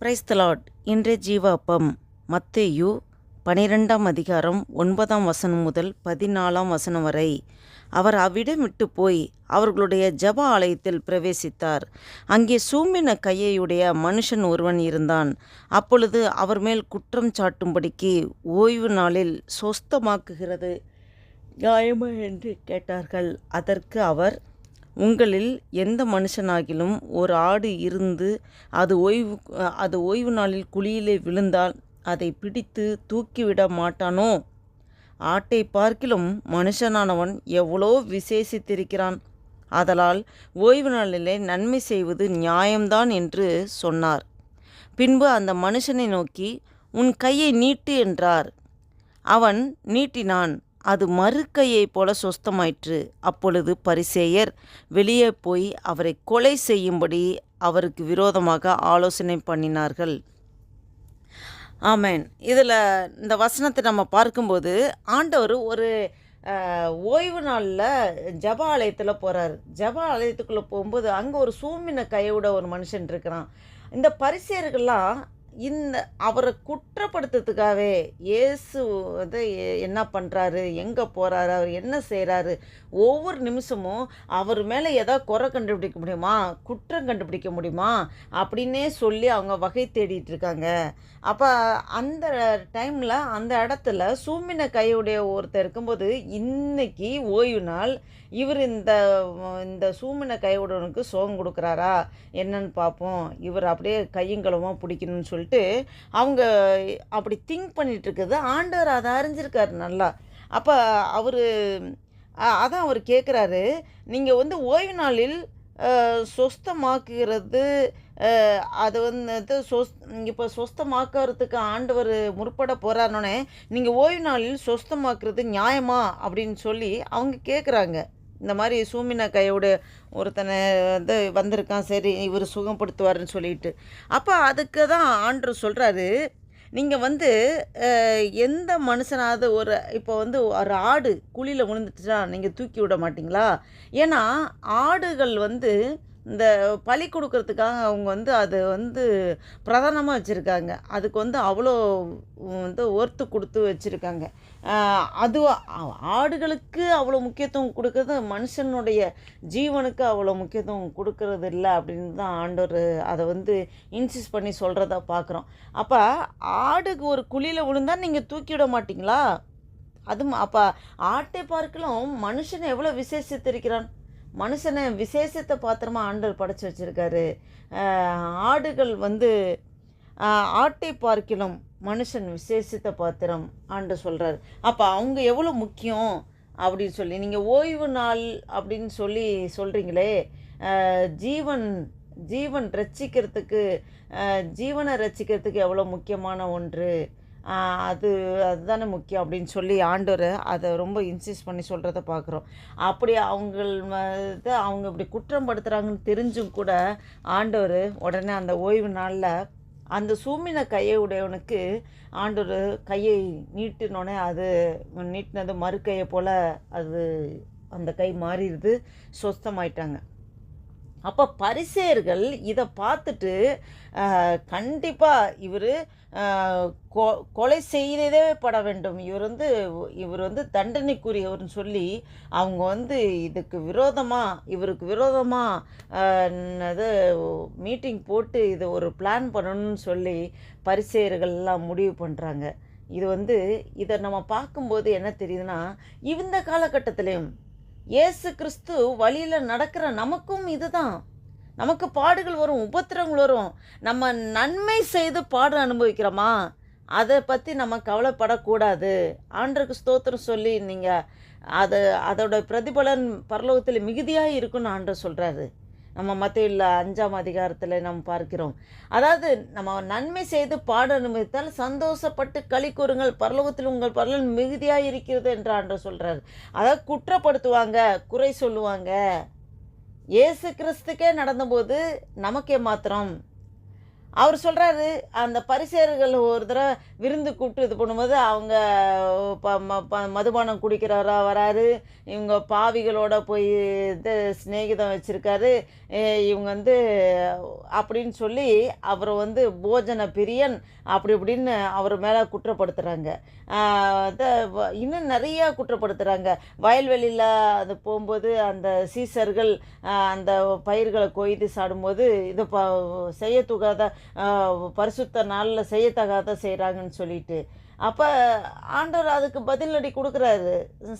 Praise the Lord. இன்றைய ஜீவ அப்பம் மத்தேயு 12ஆம் அதிகாரம் 9ஆம் வசனம் முதல் 14ஆம் வசனம் வரை. அவர் அவ்விடம் விட்டு போய் அவர்களுடைய ஜெப ஆலயத்தில் பிரவேசித்தார். அங்கே சூம்பின கையையுடைய மனுஷன் ஒருவன் இருந்தான். அப்பொழுது அவர் மேல் குற்றம் சாட்டும்படிக்கு ஓய்வு நாளில் சொஸ்தமாக்குகிறது நியாயமா என்று கேட்டார்கள். அதற்கு அவர், உங்களில் எந்த மனுஷனாகிலும் ஒரு ஆடு இருந்து அது ஓய்வு நாளில் குழியிலே விழுந்தால் அதை பிடித்து தூக்கிவிட மாட்டானோ? ஆட்டை பார்க்கிலும் மனுஷனானவன் எவ்வளோ விசேஷித்திருக்கிறான். ஆதலால் ஓய்வு நாளிலே நன்மை செய்வது நியாயம்தான் என்று சொன்னார். பின்பு அந்த மனுஷனை நோக்கி, உன் கையை நீட்டு என்றார். அவன் நீட்டினான். அது மறுக்கையைப் போல சொஸ்தமாயிற்று. அப்பொழுது பரிசேயர் வெளியே போய் அவரை கொலை செய்யும்படி அவருக்கு விரோதமாக ஆலோசனை பண்ணினார்கள். ஆமென். இதில் இந்த வசனத்தை நம்ம பார்க்கும்போது ஆண்டவர் ஒரு ஓய்வு நாளில் ஜெப ஆலயத்தில் போகிறார். ஜெப ஆலயத்துக்குள்ளே போகும்போது அங்கே ஒரு சூம்பின கையோட ஒரு மனுஷன் இருக்கிறான். இந்த பரிசேயர்கள்லாம் அவரை குற்றப்படுத்துறதுக்காகவே இயேசு வந்து என்ன பண்ணுறாரு, எங்கே போகிறாரு, அவர் என்ன செய்கிறாரு, ஒவ்வொரு நிமிஷமும் அவர் மேலே ஏதாவது குறை கண்டுபிடிக்க முடியுமா, குற்றம் கண்டுபிடிக்க முடியுமா அப்படின்னே சொல்லி அவங்க வகை தேடிட்டு இருக்காங்க. அப்போ அந்த டைமில் அந்த இடத்துல சூம்பின கையுடைய ஒருத்தர் இருக்கும்போது, இன்னைக்கு ஓய்வு நாள், இவர் இந்த சூம்பின கையுடனுக்கு சுகம் கொடுக்குறாரா என்னன்னு பார்ப்போம், இவர் அப்படியே கையங்களமாக பிடிக்கணும்னு சொல்லிட்டு அவங்க அப்படி திங்க் பண்ணிட்டு இருக்குது. ஆண்டவர் அதை அறிஞ்சிருக்காரு நல்லா. அப்போ அவர் அதான் அவர் கேட்குறாரு, நீங்கள் வந்து ஓய்வு நாளில் சொஸ்தமாக்குகிறது, அது வந்து இப்போ சொஸ்தமாக்குறதுக்கு ஆண்டவர் முற்பட போகிறாருன்னே, நீங்கள் ஓய்வு நாளில் சொஸ்தமாக்குறது நியாயமா அப்படின்னு சொல்லி அவங்க கேட்குறாங்க. இந்த மாதிரி சூம்பின கையோட ஒருத்தனை வந்து வந்திருக்கான், சரி இவர் சுகப்படுத்துவார்னு சொல்லிட்டு. அப்போ அதுக்கு தான் ஆண்டவர் சொல்கிறாரு, நீங்கள் வந்து எந்த மனுஷனாவது இப்போ வந்து ஒரு ஆடு குழியில் விழுந்துட்டுனா நீங்கள் தூக்கி விட மாட்டிங்களா? ஏன்னா ஆடுகள் வந்து இந்த பலி கொடுக்கறதுக்காக அவங்க வந்து அது வந்து பிரதானமாக வச்சுருக்காங்க. அதுக்கு வந்து அவ்வளோ வந்து ஒர்த்து கொடுத்து வச்சுருக்காங்க. அது ஆடுகளுக்கு அவ்வளோ முக்கியத்துவம் கொடுக்கறது, மனுஷனுடைய ஜீவனுக்கு அவ்வளோ முக்கியத்துவம் கொடுக்கறது இல்லை அப்படின்னு தான் ஆண்டவர் அதை வந்து இன்சிஸ்ட் பண்ணி சொல்கிறத பார்க்குறோம். அப்போ ஆடுக்கு ஒரு குழியில் விழுந்தால் நீங்கள் தூக்கிவிட மாட்டிங்களா? அப்போ ஆட்டை பார்க்கலாம் மனுஷனை எவ்வளோ விசேஷித்திருக்கிறான். மனுஷனை விசேஷத்தை பாத்திரமா ஆண்டவர் படைச்சி வச்சுருக்காரு. ஆடுகள் வந்து ஆட்டை பார்க்கிலும் மனுஷன் விசேஷித்த பாத்திரம் ஆண்டு சொல்கிறார். அப்போ அவங்க எவ்வளோ முக்கியம் அப்படின்னு சொல்லி நீங்கள் ஓய்வு நாள் அப்படின்னு சொல்லி சொல்கிறீங்களே, ஜீவன் ரட்சிக்கிறதுக்கு, ஜீவனை ரட்சிக்கிறதுக்கு எவ்வளோ முக்கியமான ஒன்று, அதுதானே முக்கியம் அப்படின்னு சொல்லி ஆண்டவர் அதை ரொம்ப இன்சிஸ்ட் பண்ணி சொல்கிறத பார்க்குறோம். அப்படி அவங்க இப்படி குற்றம் படுத்துகிறாங்கன்னு தெரிஞ்சும் கூட ஆண்டவர் உடனே அந்த ஓய்வு நாளில் அந்த சூம்பின கையை உடையவனுக்கு ஆண்டவர் கையை நீட்டினோடனே அது நீட்டினது மறுக்கையை போல் அது அந்த கை மாறிடுது, சொஸ்தமாயிட்டாங்க. அப்போ பரிசேயர்கள் இதை பார்த்துட்டு கண்டிப்பாக இவர் கொலை செய்ததே பட வேண்டும், இவர் வந்து தண்டனைக்குரியவர்னு சொல்லி அவங்க வந்து இவருக்கு விரோதமாக மீட்டிங் போட்டு இதை ஒரு பிளான் பண்ணணும்னு சொல்லி பரிசேயர்கள்லாம் முடிவு பண்ணுறாங்க. இதை நம்ம பார்க்கும்போது என்ன தெரியுதுன்னா, இந்த காலகட்டத்திலையும் இயேசு கிறிஸ்து வழியில் நடக்கிற நமக்கும் இதுதான். நமக்கு பாடுகள் வரும், உபத்திரங்கள் வரும். நம்ம நன்மை செய்து பாடு அனுபவிக்கிறோமா, அதை பற்றி நம்ம கவலைப்படக்கூடாது. ஆண்டவருக்கு ஸ்தோத்திரம் சொல்லி நீங்கள் அதோட பிரதிபலன் பரலோகத்தில் மிகுதியாக இருக்குன்னு ஆண்டவர் சொல்கிறாரு. நம்ம மத்தேயுல 5ஆம் அதிகாரத்தில் நம்ம பார்க்கிறோம். அதாவது நம்ம நன்மை செய்து பாடு அனுபவித்தால் சந்தோஷப்பட்டு களி கூறுங்கள், பரலோகத்தில் உங்கள் பரலன் மிகுதியாக இருக்கிறது என்று ஆண்டவர் சொல்கிறார். அதாவது குற்றப்படுத்துவாங்க, குறை சொல்லுவாங்க. இயேசு கிறிஸ்துக்கே நடந்தபோது நமக்கே மாத்திரம். அவர் சொல்கிறாரு, அந்த பரிசேயர்கள் ஒரு தடவை விருந்து கூப்பிட்டு இது பண்ணும்போது, அவங்க மதுபானம் குடிக்கிறவரா வராரு. இவங்க பாவிகளோட போய் இது சிநேகிதம் வச்சுருக்காரு. இவங்க அப்படின்னு சொல்லி அவரை போஜன பிரியன் அப்படி இப்படின்னு அவர் மேலே குற்றப்படுத்துகிறாங்க. இன்னும் நிறையா குற்றப்படுத்துகிறாங்க. வயல்வெளியில் அது போகும்போது அந்த சீசர்கள் அந்த பயிர்களை கொய்து சாடும்போது இது செய்யத்தகாத பரிசுத்த நாளில் செய்யத்தகாத செய்கிறாங்கன்னு சொல்லிட்டு, அப்போ ஆண்டவர் அதுக்கு பதிலடி கொடுக்குறாரு.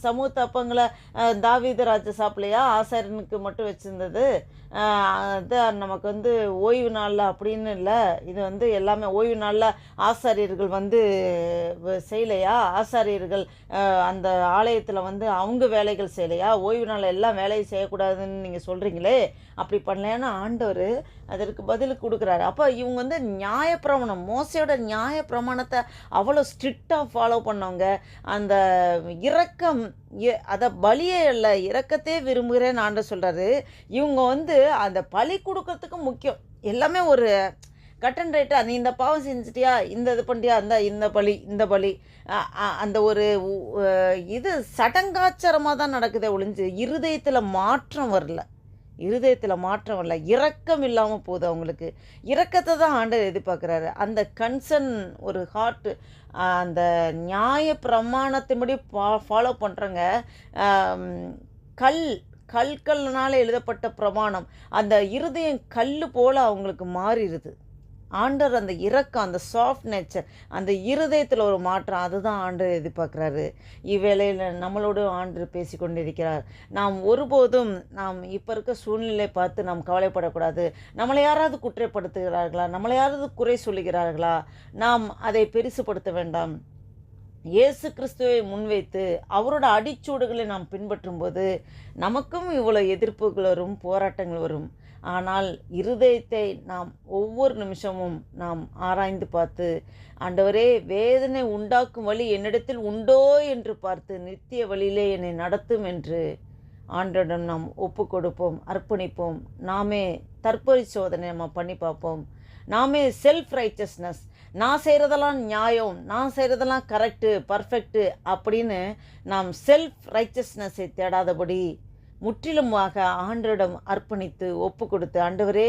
சமூக அப்பங்களை தாவீது ராஜா சாப்பிடலையா? ஆசாரியனுக்கு மட்டும் வச்சுருந்தது. அதான் நமக்கு ஓய்வு நாளில் அப்படின்னு இல்லை. இது எல்லாமே ஓய்வு நாளில் ஆசாரியர்கள் செய்யலையா? ஆசாரியர்கள் அந்த ஆலயத்தில் அவங்க வேலைகள் செய்யலையா? ஓய்வு நாளில் எல்லாம் வேலையை செய்யக்கூடாதுன்னு நீங்கள் சொல்கிறீங்களே, அப்படி பண்ணலையான்னு ஆண்டவர் அதற்கு பதில் கொடுக்குறாரு. அப்போ இவங்க நியாயப்பிரமாணம், மோசையோட நியாயப்பிரமாணத்தை அவ்வளோ ஸ்ட்ரிக்டாக ஃபாலோ பண்ணவங்க. அந்த இரக்கம் அதை பலியே இல்லை, இரக்கத்தையே விரும்புகிறேன்னு ஆண்டவர் சொல்கிறாரு. இவங்க அந்த பலி கொடுக்கறதுக்கு முக்கியம். எல்லாமே ஒரு கட் அண்ட் ரைட்டா, நீ இந்த பாவம் செஞ்சிட்டியா, இந்த இது பண்ணிட்டியா, இந்த பலி இந்த பலி, அந்த ஒரு இது சடங்காச்சாரமாக தான் நடக்குதே ஒழிஞ்சு இருதயத்தில் மாற்றம் வரல. இரக்கம் இல்லாமல் போகுது அவங்களுக்கு. இரக்கத்தை தான் ஆண்டவர் எதிர்பார்க்குறாரு. அந்த கன்சர்ன் ஒரு ஹார்ட், அந்த நியாய பிரமாணத்தின்படி ஃபாலோ பண்ணுறங்க. கல்கள்னால் எழுதப்பட்ட பிரமாணம் அந்த இருதயம் கல் போல் அவங்களுக்கு மாறிடுது. ஆண்டவர் அந்த இரக்கம், அந்த சாஃப்ட் நேச்சர், அந்த இருதயத்தில் ஒரு மாற்றம், அதுதான் ஆண்டவர் எதிர்பார்க்குறாரு. இவ்வேளையில் நம்மளோடு ஆண்டவர் பேசி கொண்டிருக்கிறார். நாம் ஒருபோதும் இப்போ இருக்க சூழ்நிலை பார்த்து நாம் கவலைப்படக்கூடாது. நம்மளை யாராவது குற்றப்படுத்துகிறார்களா, நம்மளை யாராவது குறை சொல்லுகிறார்களா, நாம் அதை பெருசுப்படுத்த வேண்டாம். இயேசு கிறிஸ்துவை முன்வைத்து அவரோட அடிச்சூடுகளை நாம் பின்பற்றும்போது நமக்கும் இவ்வளோ எதிர்ப்புகள் வரும், போராட்டங்கள் வரும். ஆனால் இருதயத்தை நாம் ஒவ்வொரு நிமிஷமும் நாம் ஆராய்ந்து பார்த்து, ஆண்டவரே, வேதனை உண்டாக்கும் வழி என்னிடத்தில் உண்டோ என்று பார்த்து நித்திய வழியிலே என்னை நடத்தும் என்று ஆண்டவரிடம் நாம் ஒப்பு கொடுப்போம், அர்ப்பணிப்போம். நாமே தற்பரிசோதனை நம்ம பண்ணி பார்ப்போம். நாமே செல்ஃப் ரைச்சஸ்னஸ், நான் செய்கிறதெல்லாம் நியாயம், நான் செய்கிறதெல்லாம் கரெக்டு பர்ஃபெக்டு அப்படின்னு நாம் செல்ஃப் ரைச்சஸ்னஸை தேடாதபடி முற்றிலுமாக ஆண்டவரிடம் அர்ப்பணித்து ஒப்பு கொடுத்து, ஆண்டவரே,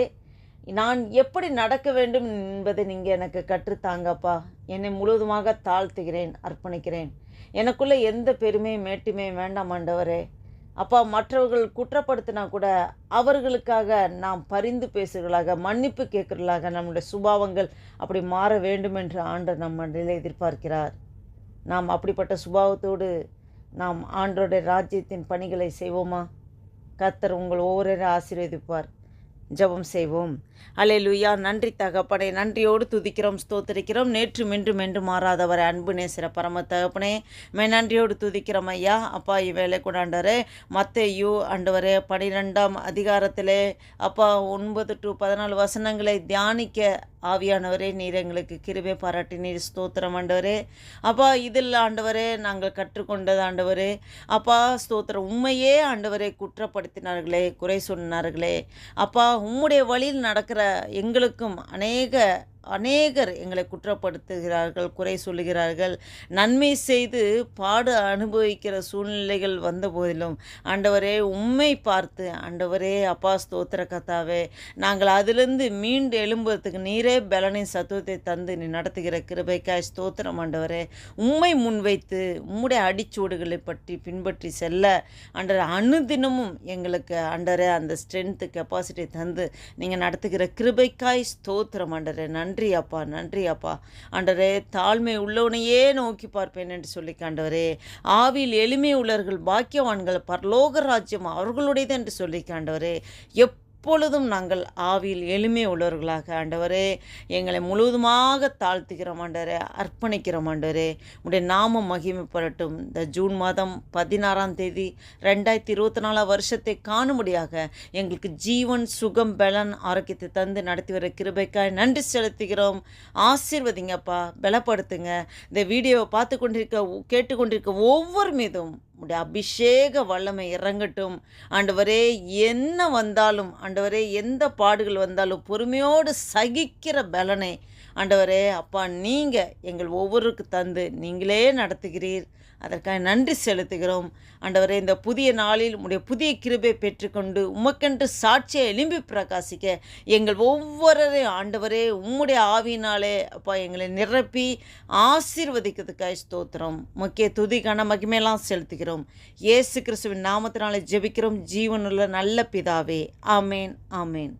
நான் எப்படி நடக்க வேண்டும் என்பதை நீங்கள் எனக்கு கற்றுத்தாங்கப்பா. என்னை முழுவதுமாக தாழ்த்துகிறேன், அர்ப்பணிக்கிறேன். எனக்குள்ளே எந்த பெருமையும் மேட்டுமையும் வேண்டாம் ஆண்டவரே. அப்பா, மற்றவர்கள் குற்றப்படுத்தினா கூட அவர்களுக்காக நாம் பரிந்து பேசுகிறவர்களாக, மன்னிப்பு கேட்குறவர்களாக நம்முடைய சுபாவங்கள் அப்படி மாற வேண்டும் என்று ஆண்டவர் நம்மிடையே எதிர்பார்க்கிறார். நாம் அப்படிப்பட்ட சுபாவத்தோடு நாம் ஆண்டவருடைய ராஜ்யத்தின் பணிகளை செய்வோமா? கர்த்தர் உங்கள் ஒவ்வொருவரையும் ஆசீர்வதிப்பார். ஜெபம் செய்வோம். அல்லேலூயா. நன்றி தகப்பனே, நன்றியோடு துதிக்கிறோம், ஸ்தோத்திரிக்கிறோம். நேற்றும் இன்றும் என்று மாறாதவரை அன்பு நேசிற பரம தகப்பனே, நன்றியோடு துதிக்கிறோம் ஐயா. அப்பா, இவ்வேளை கூட ஆண்டவரே, மத்தேயு ஆண்டவரே 12ஆம் அதிகாரத்திலே அப்பா 9 to 14 வசனங்களை தியானிக்க ஆவியானவரே நீர் எங்களுக்கு கிருபை பாராட்டி நீர் ஸ்தோத்திரம் ஆண்டவரே. அப்பா, இதில் ஆண்டவரே நாங்கள் கற்றுக்கொண்டது ஆண்டவரே, அப்பா ஸ்தோத்திரம், உண்மையே ஆண்டவரே குற்றப்படுத்தினார்களே, குறை சொன்னார்களே, அப்பா உம்முடைய வழியில் நடக்கிற எங்களுக்கும் அநேகர் எங்களை குற்றப்படுத்துகிறார்கள், குறை சொல்லுகிறார்கள். நன்மை செய்து பாடு அனுபவிக்கிற சூழ்நிலைகள் வந்த போதிலும் ஆண்டவரே, உம்மை பார்த்து ஆண்டவரே அப்பா ஸ்தோத்திர கர்த்தாவே, நாங்கள் அதிலிருந்து மீண்டு எழும்புறதுக்கு நீரே பலனின் சத்துவத்தை தந்து நீ நடத்துகிற கிருபைக்காய் ஸ்தோத்திரம் ஆண்டவரே. உம்மை முன்வைத்து உம்முடைய அடிச்சூடுகளை பற்றி பின்பற்றி செல்ல ஆண்டவரே அனுதினமும் எங்களுக்கு ஆண்டவரே அந்த ஸ்ட்ரென்த்து கெப்பாசிட்டி தந்து நீங்கள் நடத்துகிற கிருபைக்காய் ஸ்தோத்திரம் ஆண்டவரே. நன்றி அப்பா, நன்றி அப்பா. ஆண்டவரே, தாழ்மை உள்ளவனையே நோக்கி பார்ப்பேன் என்று சொல்லி ஆண்டவரே, ஆவியில் எளிமை உள்ளவர்கள் பாக்கியவான்கள், பரலோக ராஜ்யம் அவர்களுடையது என்று சொல்லி ஆண்டவரே, எப்பொழுதும் நாங்கள் ஆவியில் எளிமை உள்ளவர்களாக ஆண்டவரே எங்களை முழுவதுமாக தாழ்த்துகிறோம் ஆண்டவரே, அர்ப்பணிக்கிறோம் ஆண்டவரே. உடைய நாமம் மகிமைப்படட்டும். இந்த ஜூன் மாதம் 16ஆம் தேதி 2024 வருஷத்தை காணும்படியாக எங்களுக்கு ஜீவன், சுகம், பலன், ஆரோக்கியத்தை தந்து நடத்தி வர கிருபைக்காய் நன்றி செலுத்துகிறோம். ஆசீர்வதிங்கப்பா, பலப்படுத்துங்க. இந்த வீடியோவை பார்த்து கொண்டிருக்க கேட்டுக்கொண்டிருக்க ஒவ்வொரு மீதும் உம்முடைய அபிஷேக வல்லமை இறங்கட்டும் ஆண்டவரே. என்ன வந்தாலும் ஆண்டவரே, எந்த பாடுகள் வந்தாலும் பொறுமையோடு சகிக்கிற பலனை ஆண்டவரே அப்பா நீங்கள் எங்கள் ஒவ்வொருக்கு தந்து நீங்களே நடத்துகிறீர். அதற்காக நன்றி செலுத்துகிறோம் ஆண்டவரே. இந்த புதிய நாளில் உம்முடைய புதிய கிருபை பெற்றுக்கொண்டு உமக்கென்று சாட்சியை எழும்பி பிரகாசிக்க எங்கள் ஒவ்வொருவரையும் ஆண்டவரே உம்முடைய ஆவியினாலே அப்பா எங்களை நிரப்பி ஆசீர்வதிக்கிறதுக்காக ஸ்தோத்திரம். முக்கிய துதி கன மகிமையெல்லாம் செலுத்துகிறோம். இயேசு கிறிஸ்துவின் நாமத்தினாலே ஜெபிக்கிறோம் ஜீவனுள்ள நல்ல பிதாவே. ஆமேன், ஆமேன்.